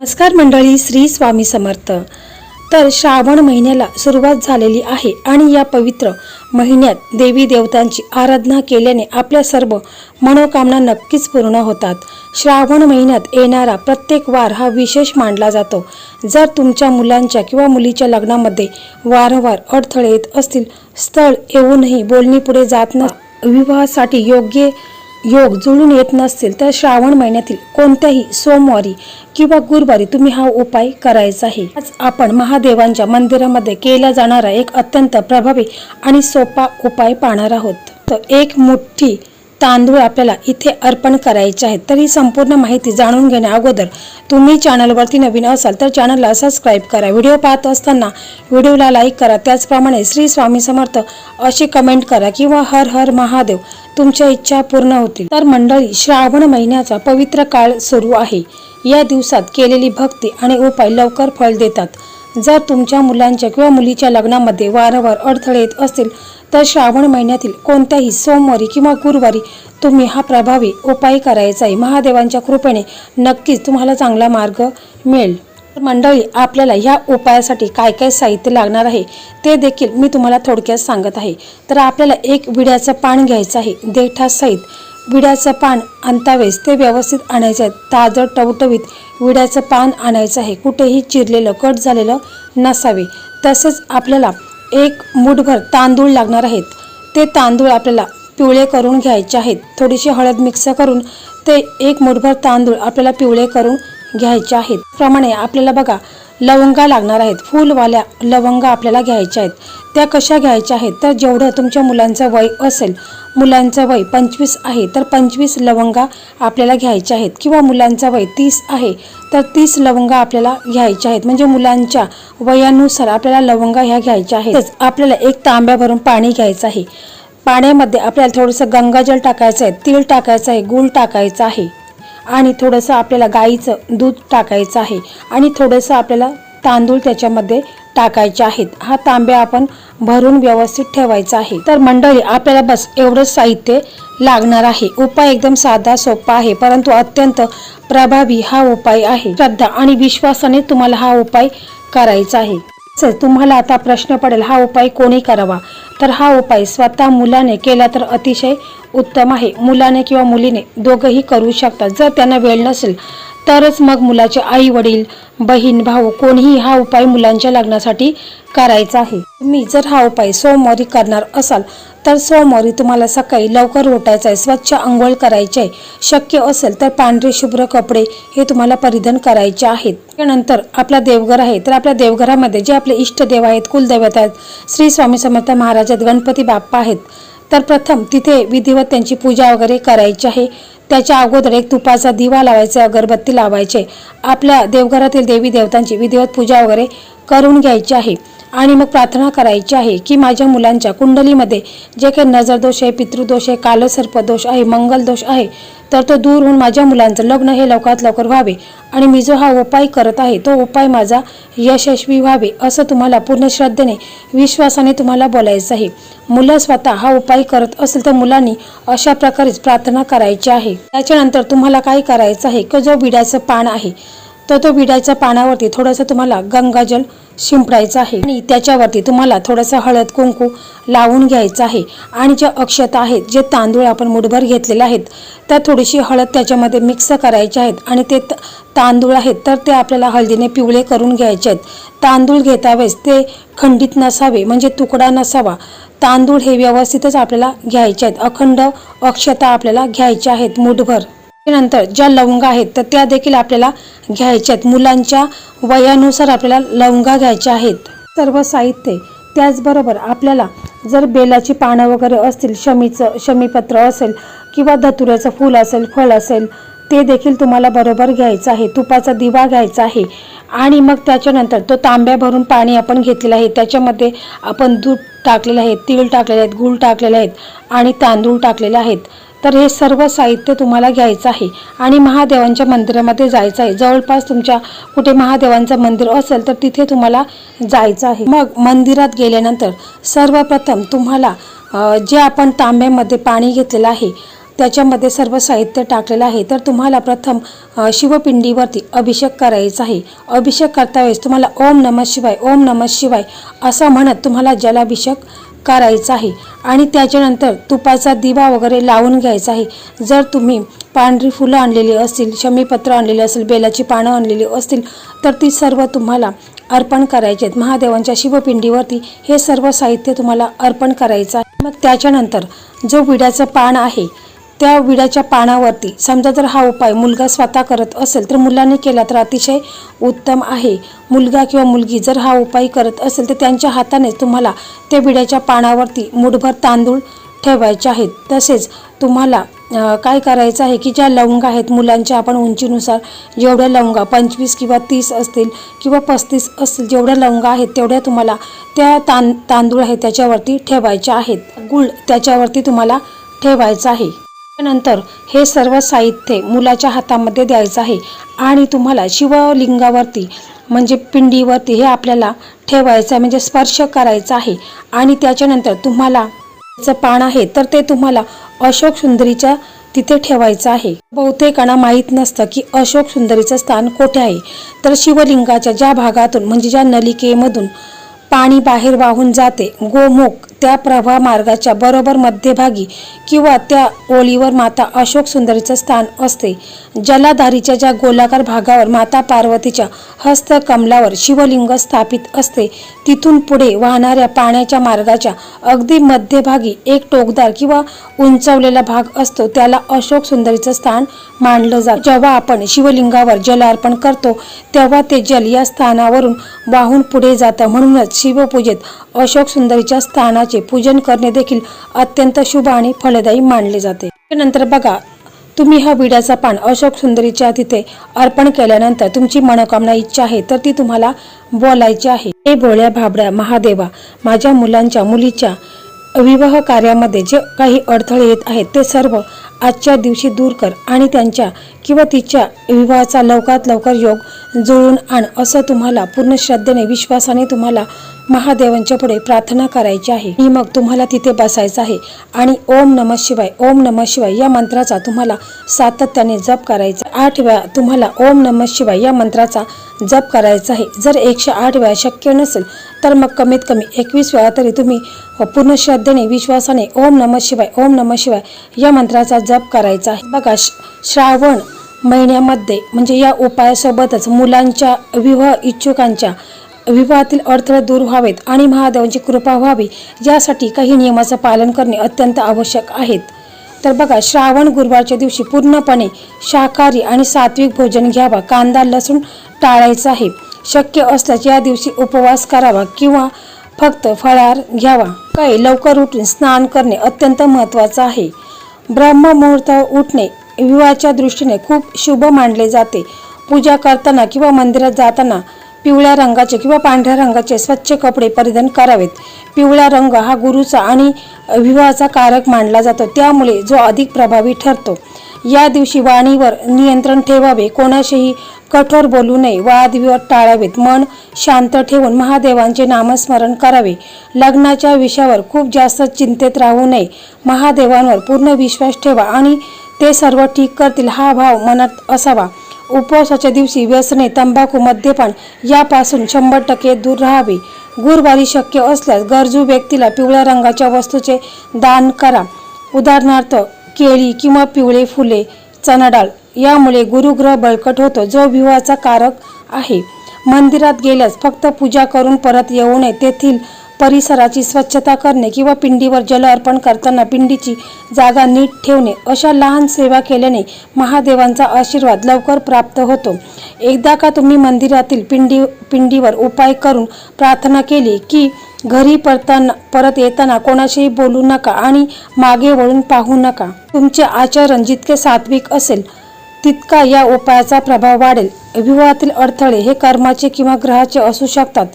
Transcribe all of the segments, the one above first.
नमस्कार मंडळी, श्री स्वामी समर्थ। तर श्रावण महिन्याला सुरुवात झालेली आहे आणि या पवित्र महिन्यात देवी देवतांची आराधना केल्याने आपल्या सर्व मनोकामना नक्कीच पूर्ण होतात। श्रावण महिन्यात येणारा प्रत्येक वार हा विशेष मानला जातो। जर तुमच्या मुलांच्या किंवा मुलीच्या लग्नामध्ये वारंवार अडथळे येत असतील, स्थळ येऊनही बोलणी पुढे जात नसेल, विवाहासाठी योग्य योग जुळून येत नसतील, तर श्रावण महिन्यातील कोणत्याही सोमवारी किंवा गुरुवारी तुम्ही हा उपाय करायचा आहे। आज आपण महादेवांच्या मंदिरामध्ये केला जाणारा एक अत्यंत प्रभावी आणि सोपा उपाय पाहणार आहोत। तर एक मुठ्ठी तांदूळ आपल्याला इथे अर्पण करायचे आहेत। तर ही संपूर्ण माहिती जाणून घेण्या अगोदर तुम्ही चॅनलवरती नवीन असाल तर चॅनलला सबस्क्राईब करा, व्हिडिओ पाहत असताना व्हिडिओला लाईक करा, त्याचप्रमाणे श्री स्वामी समर्थ अशी कमेंट करा किंवा हर हर महादेव, तुमच्या इच्छा पूर्ण होतील। तर मंडळी, श्रावण महिन्याचा पवित्र काळ सुरू आहे। या दिवसात केलेली भक्ती आणि उपाय लवकर फळ देतात। जर तुमच्या मुलांच्या किंवा मुलीच्या लग्नामध्ये वारंवार अडथळे येत असतील, तर श्रावण महिन्यातील कोणत्याही सोमवारी किंवा गुरुवारी तुम्ही हा प्रभावी उपाय करायचा आहे। महादेवांच्या कृपेने नक्कीच तुम्हाला चांगला मार्ग मिळेल। मंडळी, आपल्याला ह्या उपायासाठी काय काय साहित्य लागणार आहे ते देखील मी तुम्हाला थोडक्यात सांगत आहे। तर आपल्याला एक विड्याचं पान घ्यायचं आहे, देठासहित विड्याचं पान आणता वेळेस ते व्यवस्थित आणायचं आहे। ताजं टवटवीत विड्याचं पान आणायचं आहे, कुठेही चिरलेलं कट झालेलं नसावे। तसेच आपल्याला एक मुठभर तांदूळ लागणार आहेत। ते तांदूळ आपल्याला पिवळे करून घ्यायचे आहेत। थोडीशी हळद मिक्स करून ते एक मुठभर तांदूळ आपल्याला पिवळे करून घ्यायचे आहेत। त्याप्रमाणे आपल्याला बघा लवंगा लागणार आहेत, फुलवाल्या लवंगा आपल्याला घ्यायच्या आहेत। त्या कशा घ्यायच्या आहेत, तर जेवढं तुमच्या मुलांचं वय असेल, मुलांचं वय 25 आहे तर 25 लवंगा आपल्याला घ्यायच्या आहेत, किंवा मुलांचं वय 30 आहे तर 30 लवंगा आपल्याला घ्यायच्या आहेत। म्हणजे मुलांच्या वयानुसार आपल्याला लवंगा ह्या घ्यायच्या आहेत। आपल्याला एक तांब्या भरून पाणी घ्यायचं आहे। पाण्यामध्ये आपल्याला थोडंसं गंगाजल टाकायचं आहे, तीळ टाकायचं आहे, गूळ टाकायचं आहे आणि थोडंसं आपल्याला गाईचं दूध टाकायचं आहे आणि थोडंसं आपल्याला तांदूळ त्याच्यामध्ये टाकायचे आहेत। हा तांब्या आपण भरून व्यवस्थित ठेवायचा आहे। तर मंडळी, आपल्याला बस एवढंच साहित्य लागणार आहे। उपाय एकदम साधा सोपा आहे, परंतु अत्यंत प्रभावी हा उपाय आहे। श्रद्धा आणि विश्वासाने तुम्हाला हा उपाय करायचा आहे। तुम्हाला आता प्रश्न पडेल, हा उपाय कोणी करावा? तर हा उपाय स्वतः मुलाने केला तर अतिशय उत्तम आहे। मुलाने किंवा मुलीने दोघंही करू शकतात। जर त्यांना वेळ नसेल तरच मग मुलाचे आई वडील, बहीण, भाऊ कोणीही हा उपाय मुलांच्या लग्नासाठी करायचा आहे। तुम्ही जर हा उपाय सोमवारी करणार असाल तर सोमवारी तुम्हाला सकाळी लवकर उठायचं आहे, स्वच्छ अंघोळ करायचे आहे, शक्य असेल तर पांढरे शुभ्र कपडे हे तुम्हाला परिधान करायचे आहेत। त्यानंतर आपला देवघर आहे, तर आपल्या देवघरामध्ये जे आपले इष्टदेव आहेत, कुलदैवत आहेत, श्री स्वामी समर्थ महाराज आहेत, गणपती बाप्पा आहेत, तर प्रथम तिथे विधिवत त्यांची पूजा वगैरे करायची आहे। त्याच्या अगोदर एक तुपाचा दिवा लावायचा, अगरबत्ती लावायचे, आपल्या देवघरातील देवी देवतांची विधिवत पूजा वगैरे करून घ्यायची आहे आणि मग प्रार्थना करायची आहे की माझ्या मुलांच्या कुंडलीमध्ये जे काही नजरदोष आहे, पितृदोष आहे, कालसर्पदोष आहे, मंगलदोष आहे, तर तो दूर होऊन माझ्या मुलांचं लग्न हे लवकरात लवकर व्हावे आणि मी जो हा उपाय करत आहे तो उपाय माझा यशस्वी व्हावे, असं तुम्हाला पूर्ण श्रद्धेने विश्वासाने तुम्हाला बोलायचं आहे। मुलं स्वतः हा उपाय करत असेल तर मुलांनी अशा प्रकारेच प्रार्थना करायची आहे। त्याच्यानंतर तुम्हाला काय करायचं आहे की जो विड्याचं पान आहे तर तो विड्याच्या पानावरती थोडंसं तुम्हाला गंगाजल शिंपडायचं आहे आणि त्याच्यावरती तुम्हाला थोडंसं हळद कुंकू लावून घ्यायचं आहे आणि जे अक्षता आहेत, जे तांदूळ आपण मुठभर घेतलेले आहेत, त्या थोडीशी हळद त्याच्यामध्ये मिक्स करायचे आहेत आणि ते तांदूळ आहेत तर ते आपल्याला हळदीने पिवळे करून घ्यायचे आहेत। तांदूळ घेता वेळेस ते खंडित नसावे, म्हणजे तुकडा नसावा। तांदूळ हे व्यवस्थितच आपल्याला घ्यायचे आहेत। अखंड अक्षता आपल्याला घ्यायच्या आहेत मुठभर। त्यानंतर ज्या लवंगा आहेत तर त्या देखील आपल्याला घ्यायच्या आहेत। मुलांच्या वयानुसार आपल्याला लवंगा घ्यायच्या आहेत। सर्व साहित्य त्याचबरोबर आपल्याला जर बेलाची पानं वगैरे असतील, शमीपत्र असेल किंवा धतुऱ्याचं फूल असेल, फळ असेल, ते देखील तुम्हाला बरोबर घ्यायचं आहे। तुपाचा दिवा घ्यायचा आहे आणि मग त्याच्यानंतर तो तांब्या भरून पाणी आपण घेतलेलं आहे, त्याच्यामध्ये आपण दूध टाकलेलं आहे, तीळ टाकलेले आहेत, गूळ टाकलेले आहेत आणि तांदूळ टाकलेले आहेत। तर हे सर्व साहित्य तुम्हाला घ्यायचं आहे आणि महादेवांच्या मंदिरामध्ये जायचं आहे। जवळपास तुमच्या कुठे महादेवांचं मंदिर असेल तर तिथे तुम्हाला जायचं आहे। मग मंदिरात गेल्यानंतर सर्वप्रथम तुम्हाला जे आपण तांब्यामध्ये पाणी घेतलेलं आहे त्याच्यामध्ये सर्व साहित्य टाकलेलं आहे। तर तुम्हाला प्रथम शिवपिंडीवरती अभिषेक करायचा आहे। अभिषेक करता वेळेस तुम्हाला ओम नमः शिवाय ओम नमः शिवाय असं म्हणत तुम्हाला जलाभिषेक करायचा आहे आणि त्याच्यानंतर तुपाचा दिवा वगैरे लावून घ्यायचा आहे। जर तुम्ही पांढरी फुलं आणलेली असतील, शमीपत्र आणलेले असेल, बेलाची पानं आणलेली असतील तर ती सर्व तुम्हाला अर्पण करायचे आहेत। महादेवांच्या शिवपिंडीवरती हे सर्व साहित्य तुम्हाला अर्पण करायचं आहे। मग त्याच्यानंतर जो विड्याचं पान आहे त्या विड्याच्या पानावरती समजा जर हा उपाय मुलगा स्वतः करत असेल तर मुलांनी केला तर अतिशय उत्तम आहे। मुलगा किंवा मुलगी जर हा उपाय करत असेल तर त्यांच्या हाताने तुम्हाला त्या विड्याच्या पानावरती मुठभर तांदूळ ठेवायचे आहेत। तसेच तुम्हाला काय करायचं आहे की ज्या लवंगा आहेत मुलांच्या आपण उंचीनुसार जेवढ्या लवंगा 25 किंवा 30 असतील किंवा 35 असतील, जेवढ्या लवंगा आहेत तेवढ्या तुम्हाला त्या तांदूळ आहे त्याच्यावरती ठेवायच्या आहेत। गुळ त्याच्यावरती तुम्हाला ठेवायचं आहे। त्यानंतर हे सर्व साहित्य मुलाच्या हातामध्ये द्यायचं आहे आणि तुम्हाला शिवलिंगावरती म्हणजे पिंडीवरती हे आपल्याला ठेवायचं आहे, म्हणजे स्पर्श करायचा आहे। आणि त्याच्यानंतर तुम्हाला पान आहे तर ते तुम्हाला अशोक सुंदरीच्या तिथे ठेवायचं आहे। बहुतेकांना माहीत नसतं की अशोक सुंदरीचं स्थान कोठे आहे। तर शिवलिंगाच्या ज्या भागातून म्हणजे ज्या नलिकेमधून पाणी बाहेर वाहून जाते गोमुख त्या प्रवाह मार्गाच्या बरोबर मध्यभागी किंवा त्या ओळीवर माता अशोक सुंदरीचं स्थान असते। जलाधारीच्या ज्या गोलाकार भागावर माता पार्वतीच्या हस्तकमलावर शिवलिंग स्थापित असते। तिथून पुढे वाहणाऱ्या पाण्याच्या मार्गाच्या अगदी मध्यभागी एक टोकदार किंवा उंचावलेला भाग असतो, त्याला अशोक सुंदरीचं स्थान मानलं जातं। जेव्हा आपण शिवलिंगावर जल अर्पण करतो तेव्हा ते जल या स्थानावरून वाहून पुढे जातं। म्हणूनच शिवपूजेत अशोक सुंदरीच्या स्थानाचे पूजन करणे देखील अत्यंत शुभ आणि फलदायी मानले जाते। त्यानंतर बघा, तुम्ही हा विड्याचा पान अशोक सुंदरीच्या तिथे अर्पण केल्यानंतर तुमची मनोकामना इच्छा आहे तर ती तुम्हाला बोलायची आहे। हे भोळ्या भाबड्या महादेवा, माझ्या मुलीच्या विवाह कार्यामध्ये जे काही अडथळे येत आहेत ते सर्व आजच्या दिवशी दूर कर आणि त्यांच्या किंवा तिच्या विवाहाचा लवकरात लवकर योग जुळून आण, असं तुम्हाला पूर्ण श्रद्धेने विश्वासाने तुम्हाला महादेवांच्या पुढे प्रार्थना करायची आहे। आणि मग तुम्हाला तिथे बसायचं आहे आणि ओम नमः शिवाय ओम नमः शिवाय या मंत्राचा तुम्हाला सातत्याने जप करायचा। 8 वेळा तुम्हाला ओम नमः शिवाय या मंत्राचा जप करायचा आहे। जर 108 वेळा शक्य नसेल तर मग कमीत कमी 21 वेळा तरी तुम्ही पूर्ण श्रद्धेने विश्वासाने ओम नमः शिवाय या मंत्राचा जप करायचा आहे। बघा, श्रावण महिन्यामध्ये म्हणजे या उपायासोबतच मुलांच्या विवाह इच्छुकांच्या विवाहातील अडथळे दूर व्हावेत आणि महादेवांची कृपा व्हावी यासाठी काही नियमाचं पालन करणे अत्यंत आवश्यक आहेत। तर बघा, श्रावण गुरुवारच्या दिवशी पूर्णपणे शाकाहारी आणि सात्विक भोजन घ्यावा। कांदा लसूण टाळायचा आहे। शक्य असल्यास या दिवशी उपवास करावा किंवा फक्त फळाहार घ्यावा। काही लवकर उठून स्नान करणे अत्यंत महत्त्वाचं आहे। ब्रह्ममुहूर्त उठणे विवाहाच्या दृष्टीने खूप शुभ मानले जाते। पूजा करताना किंवा मंदिरात जाताना पिवळ्या रंगाचे किंवा पांढऱ्या रंगाचे स्वच्छ कपडे परिधान करावेत। पिवळा रंग हा गुरुचा आणि विवाहाचा कारक मानला जातो, त्यामुळे जो अधिक प्रभावी ठरतो। या दिवशी वाणीवर नियंत्रण ठेवावे, कोणाशीही कठोर बोलू नये, वादविवाद टाळावेत, मन शांत ठेवून महादेवांचे नामस्मरण करावे। लग्नाच्या विषयावर खूप जास्त चिंतेत राहू नये, महादेवांवर पूर्ण विश्वास ठेवा आणि ते सर्व ठीक करतील हा भाव मनात असावा। उपवासाच्या दिवशी व्यसने, तंबाखू, मद्यपान यापासून 100% दूर राहावे। गुरुवारी शक्य असल्यास गरजू व्यक्तीला पिवळ्या रंगाच्या वस्तूचे दान करा, उदाहरणार्थ केळी किंवा पिवळे फुले, चणा डाळ। यामुळे गुरुग्रह बळकट होतो जो विवाहाचा कारक आहे। मंदिरात गेल्यास फक्त पूजा करून परत येऊ नये, तेथील परिसराची स्वच्छता करणे किंवा पिंडीवर जल अर्पण करताना पिंडीची जागा नीट ठेवणे अशा लहान सेवा केल्याने महादेवांचा आशीर्वाद लवकर प्राप्त होतो। एकदा का तुम्ही मंदिरातील पिंडीवर उपाय करून प्रार्थना केली की घरी परत येताना कोणाशीही बोलू नका आणि मागे वळून पाहू नका। तुमचे आचरण जितके सात्विक असेल तितका या उपायाचा प्रभाव वाढेल। विवाहातील अडथळे हे कर्माचे किंवा ग्रहाचे असू शकतात,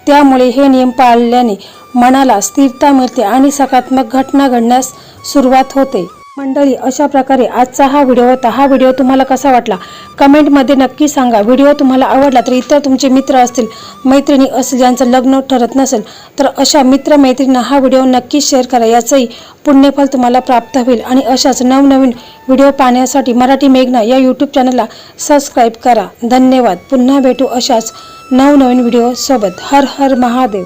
त्यामुळे हे नियम पाळल्याने मनाला स्थिरता मिळते आणि सकारात्मक घटना घडण्यास सुरुवात होते। मंडळी, अशा प्रकारे आजचा हा व्हिडिओ होता. हा व्हिडिओ तुम्हाला कसा वाटला कमेंटमध्ये नक्की सांगा. व्हिडिओ तुम्हाला आवडला तर इतर तुमचे मित्र असतील, मैत्रिणी असतील, ज्यांचं लग्न ठरत नसेल तर अशा मित्रमैत्रिणींना हा व्हिडिओ नक्की शेअर करा. याचंही पुण्यफल तुम्हाला प्राप्त होईल. आणि अशाच नवनवीन व्हिडिओ पाहण्यासाठी मराठी मेघना या यूट्यूब चॅनलला सबस्क्राईब करा. धन्यवाद. पुन्हा भेटू अशाच नवनवीन व्हिडिओ सोबत. हर हर महादेव.